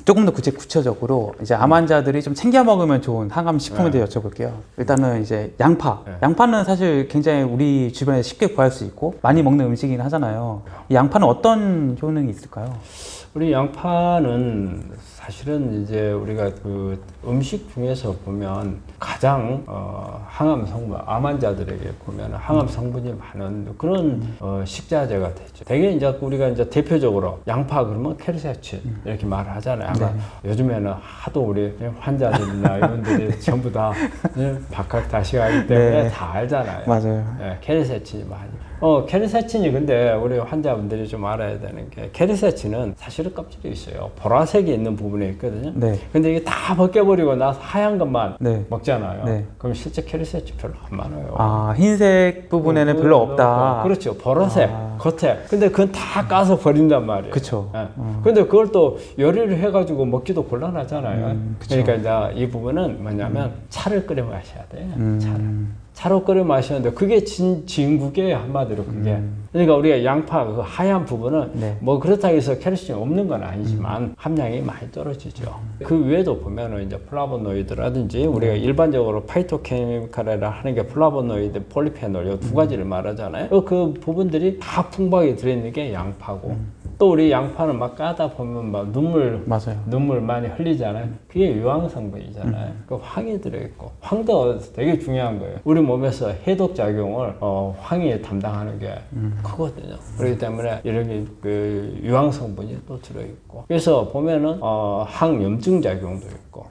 조금 더 구체적으로 이제 암 환자들이 좀 챙겨 먹으면 좋은 항암 식품에 대해 여쭤볼게요. 일단은 이제 양파. 양파는 사실 굉장히 우리 주변에 쉽게 구할 수 있고 많이 먹는 음식이긴 하잖아요. 이 양파는 어떤 효능이 있을까요? 우리 양파는 사실은 이제 우리가 그 음식 중에서 보면 가장 항암 성분, 암 환자들에게 보면 항암 성분이 많은 그런 식자재가 되죠. 대개 이제 우리가 이제 대표적으로 양파 그러면 케르세친 이렇게 말을 하잖아요. 아마 요즘에는 하도 우리 환자들이나 이분들이 전부 다 박학다식하기 때문에 다 알잖아요. 맞아요. 케르세친이 많이. 케르세친이 근데 우리 환자분들이 좀 알아야 되는 게 케르세친은 사실은 껍질이 있어요. 보라색이 있는 부분에 있거든요. 근데 이게 다 벗겨버리고 나서 하얀 것만 먹잖아요. 그럼 실제 케르세친 별로 안 많아요. 아, 흰색 부분에는 별로 없다. 그렇죠. 보라색, 겉에. 근데 그건 다 까서 버린단 말이에요. 그쵸. 근데 그걸 또 요리를 해가지고 먹기도 곤란하잖아요. 그러니까 이제 이 부분은 뭐냐면 차를 끓여 마셔야 돼요. 차로 끓여 마시는데 그게 진국이에요, 한마디로 그게. 그러니까 우리가 양파 그 하얀 부분은 뭐 그렇다고 해서 칼슘이 없는 건 아니지만 함량이 많이 떨어지죠. 그 외에도 보면은 이제 플라보노이드라든지 우리가 일반적으로 파이토케미칼이라 하는 게 플라보노이드, 폴리페놀 이 두 가지를 말하잖아요. 그 부분들이 다 풍부하게 들어있는 게 양파고. 또 우리 양파는 막 까다 보면 막 눈물 많이 흘리잖아요. 그게 유황 성분이잖아요. 그 황이 들어있고 황도 되게 중요한 거예요. 우리 몸에서 해독 작용을 황이 담당하는 게 크거든요. 그렇기 때문에 이런 그 유황 성분이 또 들어있고 그래서 보면은 항염증 작용도 있고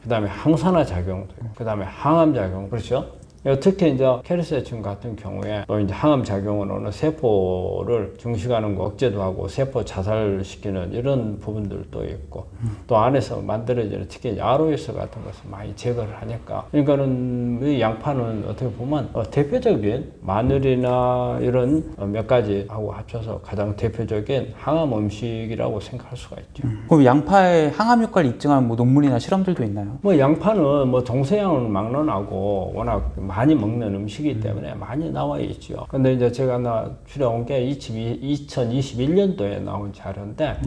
그다음에 항산화 작용도 있고 그다음에 항암 작용 그렇죠. 특히 이제 케르세친 같은 경우에 또 이제 항암 작용으로는 세포를 증식하는 거 억제도 하고 세포 자살시키는 이런 부분들도 있고 또 안에서 만들어지는 특히 ROS 같은 것을 많이 제거를 하니까 그러니까는 이 양파는 어떻게 보면 대표적인 마늘이나 이런 몇 가지 하고 합쳐서 가장 대표적인 항암 음식이라고 생각할 수가 있죠. 그럼 양파의 항암 효과를 입증한 뭐 논문이나 실험들도 있나요? 뭐 양파는 뭐 동서양은 막론하고 워낙 많이 먹는 음식이기 때문에 많이 나와 있죠. 근데 이제 제가 추려온 게 2021년도에 나온 자료인데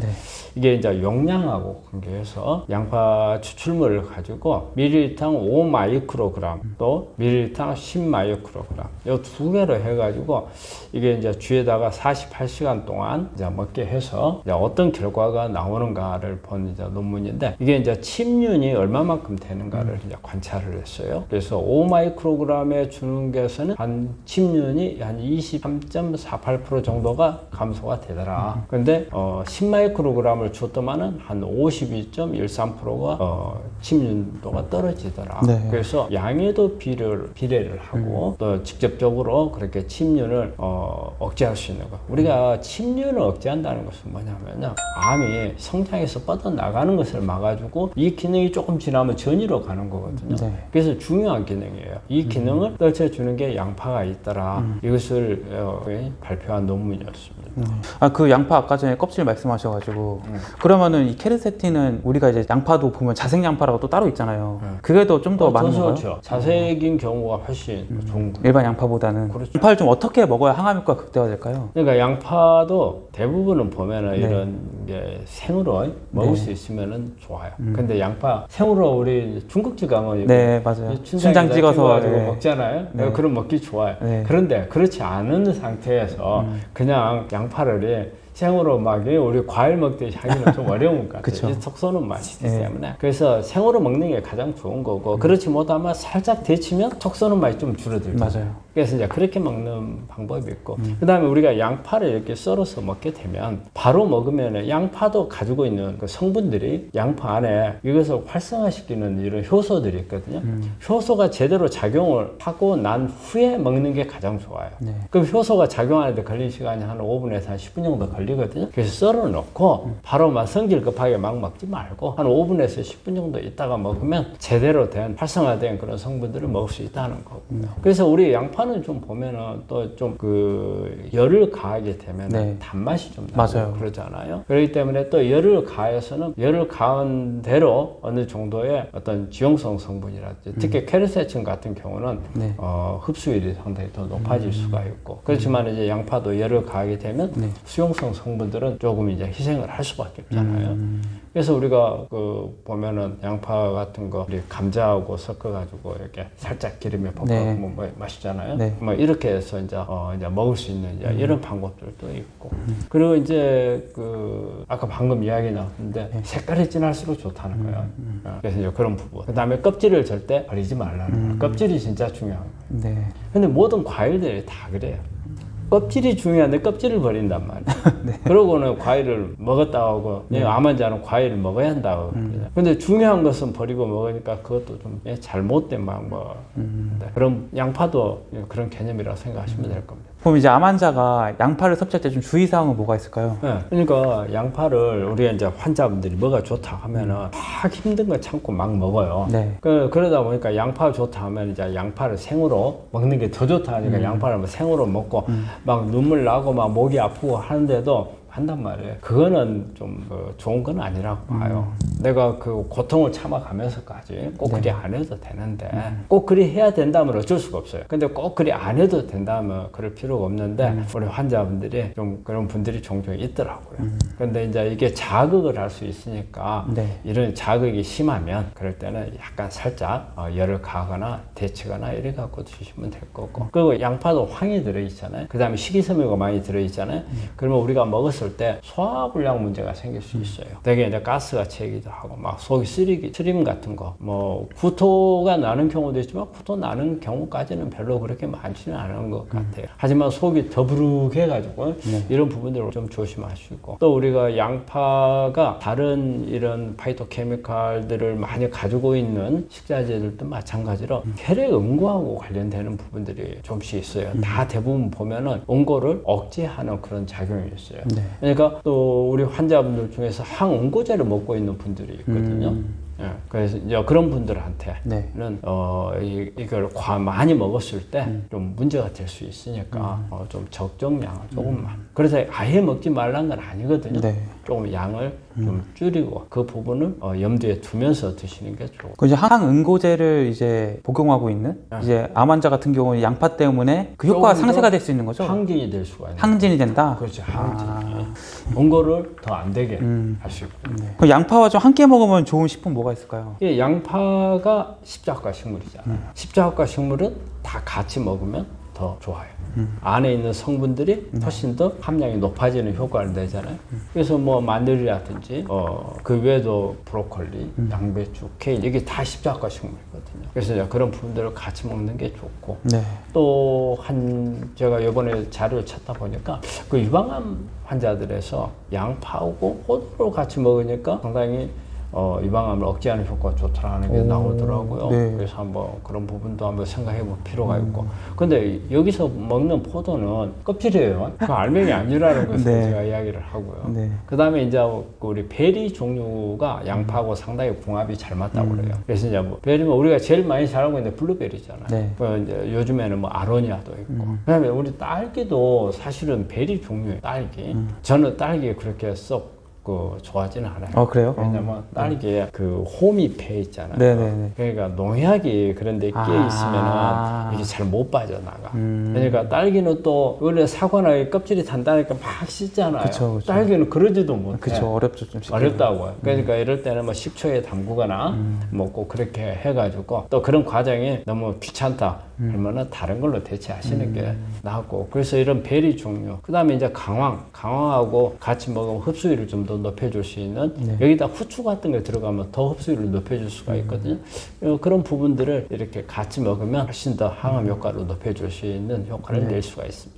이게 이제 용량하고 관계해서 양파 추출물을 가지고 밀리리터당 5 마이크로그램 또 밀리리터당 10 마이크로그램 이 두 개로 해가지고 이게 이제 쥐에다가 48시간 동안 이제 먹게 해서 이제 어떤 결과가 나오는가를 본 이제 논문인데 이게 이제 침륜이 얼마만큼 되는가를 이제 관찰을 했어요. 그래서 5 마이크로그램 에 주는 것은 한 침륜이 한 23.48% 정도가 감소가 되더라. 근데 10마이크로그램을 줬더만은 한 52.13%가 침륜도가 떨어지더라. 그래서 양에도 비례를 하고 또 직접적으로 그렇게 침륜을 억제할 수 있는 거. 우리가 침륜을 억제한다는 것은 뭐냐면요. 암이 성장해서 뻗어나가는 것을 막아주고 이 기능이 조금 지나면 전이로 가는 거거든요. 그래서 중요한 기능이에요. 이 기능을 떨쳐주는 게 양파가 있더라. 이것을 발표한 논문이었습니다. 그 양파 아까 전에 껍질 말씀하셔가지고 그러면은 이 케르세틴은 우리가 이제 양파도 보면 자색 양파라고 또 따로 있잖아요. 그게 더 좀 더 많은 건가요? 그렇죠. 자색인 경우가 훨씬 좋은 거예요. 일반 양파보다는. 그렇죠. 양파를 좀 어떻게 먹어야 항암 효과가 극대화될까요? 그러니까 양파도 대부분은 보면은 이런 게 생으로 먹을 수 있으면은 좋아요. 근데 양파 생으로 우리 중국집 가면 맞아요. 춘장 찍어서 먹잖아요. 그럼 먹기 좋아요. 그런데 그렇지 않은 상태에서 그냥 양파를 생으로 막 우리 과일 먹듯이 하기는 좀 어려운 것 같아요. 속 쏘는 맛이기 때문에. 그래서 생으로 먹는 게 가장 좋은 거고 그렇지 못하면 살짝 데치면 속 쏘는 맛이 좀 줄어들죠. 그래서 이제 그렇게 먹는 방법이 있고 그 다음에 우리가 양파를 이렇게 썰어서 먹게 되면 바로 먹으면 양파도 가지고 있는 그 성분들이 양파 안에 이것을 활성화시키는 이런 효소들이 있거든요. 효소가 제대로 작용을 하고 난 후에 먹는 게 가장 좋아요. 그럼 효소가 작용하는데 걸린 시간이 한 5분에서 한 10분 정도 걸리거든요. 그래서 썰어 놓고 바로 막 성질 급하게 막 먹지 말고 한 5분에서 10분 정도 있다가 먹으면 제대로 된 활성화된 그런 성분들을 먹을 수 있다는 거고요. 그래서 우리 양파는 좀 보면은 또 좀 그 열을 가하게 되면 단맛이 좀 나고 그러잖아요. 그렇기 때문에 또 열을 가해서는 열을 가한 대로 어느 정도의 어떤 지용성 성분이라든지 특히 케르세친 같은 경우는 흡수율이 상당히 더 높아질 수가 있고 그렇지만 이제 양파도 열을 가하게 되면 수용성 성분들은 조금 이제 희생을 할 수밖에 없잖아요. 그래서 우리가 그 보면은 양파 같은 거 우리 감자하고 섞어가지고 이렇게 살짝 기름에 볶아 네. 뭐 마시잖아요. 네. 뭐 이렇게 해서 이제 먹을 수 있는 이제 이런 방법들도 있고. 그리고 이제 그 아까 방금 이야기 나왔는데 색깔이 진할수록 좋다는 거예요. 그래서 이제 그런 부분. 그다음에 껍질을 절대 버리지 말라는 거예요. 껍질이 진짜 중요한 거예요. 네. 근데 모든 과일들이 다 그래요. 껍질이 중요한데 껍질을 버린단 말이에요. 네. 그러고는 과일을 먹었다 하고 암환자는 과일을 먹어야 한다고. 근데 중요한 것은 버리고 먹으니까 그것도 좀 잘못된 방법. 그럼 양파도 그런 개념이라고 생각하시면 될 겁니다. 그럼 이제 암 환자가 양파를 섭취할 때 좀 주의사항은 뭐가 있을까요? 네, 그러니까 양파를 우리가 이제 환자분들이 뭐가 좋다 하면은 막 힘든 거 참고 막 먹어요. 네. 그러다 보니까 양파 좋다 하면 이제 양파를 생으로 먹는 게 더 좋다 하니까 양파를 뭐 생으로 먹고 막 눈물 나고 막 목이 아프고 하는데도 한단 말이에요. 그거는 좀 좋은 건 아니라고 봐요. 내가 그 고통을 참아가면서까지 꼭 그리 안 해도 되는데 꼭 그리 해야 된다면 어쩔 수가 없어요. 근데 꼭 그리 안 해도 된다면 그럴 필요가 없는데 우리 환자분들이 좀 그런 분들이 종종 있더라고요. 근데 이제 이게 자극을 할 수 있으니까 네. 이런 자극이 심하면 그럴 때는 약간 살짝 열을 가거나 데치거나 이래 갖고 드시면 될 거고. 그리고 양파도 황이 들어있잖아요. 그 다음에 식이섬유가 많이 들어있잖아요. 그러면 우리가 먹었을 때 소화불량 문제가 생길 수 있어요. 되게 이제 가스가 차기도 하고 막 속이 쓰리기, 트림 같은 거, 뭐 구토가 나는 경우도 있지만 구토 나는 경우까지는 별로 그렇게 많지는 않은 것 같아요. 하지만 속이 더부룩해가지고 이런 부분들을 좀 조심하시고 또 우리가 양파가 다른 이런 파이토케미칼들을 많이 가지고 있는 식자재들도 마찬가지로 혈액 응고하고 관련되는 부분들이 좀씩 있어요. 다 대부분 보면은 응고를 억제하는 그런 작용이 있어요. 네. 그러니까 또 우리 환자분들 중에서 항응고제를 먹고 있는 분들이 있거든요. 예, 그래서 이제 그런 분들한테는 네. 이걸 많이 먹었을 때 좀 문제가 될 수 있으니까 좀 적정량을 조금만. 그래서 아예 먹지 말라는 건 아니거든요. 네. 조금 양을 좀 줄이고 그 부분을 염두에 두면서 드시는 게 좋고. 그 이제 항응고제를 이제 복용하고 있는 이제 암 환자 같은 경우는 양파 때문에 그 효과가 조금 더 상쇄가 될 수 있는 거죠? 항진이 될 수가 있는. 항진이 된다. 그렇죠. 항진. 응고를 더 안 되게 할 수 있고. 네. 그럼 양파와 좀 함께 먹으면 좋은 식품 뭐가 있을까요? 이 양파가 십자가 식물이잖아요. 십자가 식물은 다 같이 먹으면 더 좋아요. 안에 있는 성분들이 훨씬 더 함량이 높아지는 효과를 내잖아요. 그래서 뭐 마늘이라든지 그 외에도 브로콜리, 양배추, 케일 이게 다 십자가 식물이거든요. 그래서 이제 그런 부분들을 같이 먹는 게 좋고 네. 또 제가 이번에 자료를 찾다 보니까 그 유방암 환자들에서 양파하고 호두를 같이 먹으니까 상당히 유방암을 억제하는 효과가 좋다라는 게 나오더라고요. 네. 그래서 한번 그런 부분도 한번 생각해 볼 필요가 있고. 근데 여기서 먹는 포도는 껍질이에요. 그 알맹이 아니라는 것을 네. 제가 이야기를 하고요. 네. 그 다음에 이제 우리 베리 종류가 양파하고 상당히 궁합이 잘 맞다고 그래요. 그래서 이제 뭐 베리는 우리가 제일 많이 잘 알고 있는 블루베리잖아요. 네. 이제 요즘에는 뭐 아로니아도 있고. 그 다음에 우리 딸기도 사실은 베리 종류의 딸기. 저는 딸기 그렇게 썩 좋아하지는 않아요. 그래요? 왜냐면 딸기에 그 호미패 있잖아요. 네네네. 그러니까 농약이 그런데 끼어 있으면은 이게 잘 못 빠져나가. 그러니까 딸기는 또 원래 사과나 껍질이 단단하니까 막 씻잖아요. 그쵸. 딸기는 그러지도 못해. 그쵸. 어렵죠. 좀 어렵다고요. 그러니까 이럴 때는 뭐 식초에 담그거나 뭐 꼭 그렇게 해가지고 또 그런 과정이 너무 귀찮다. 그러면은 다른 걸로 대체하시는 게 나았고. 그래서 이런 베리 종류. 그 다음에 이제 강황하고 같이 먹으면 흡수율을 좀 더 높여줄 수 있는 여기다 후추 같은 게 들어가면 더 흡수율을 높여줄 수가 있거든요. 그런 부분들을 이렇게 같이 먹으면 훨씬 더 항암 효과를 높여줄 수 있는 효과를 낼 수가 있습니다.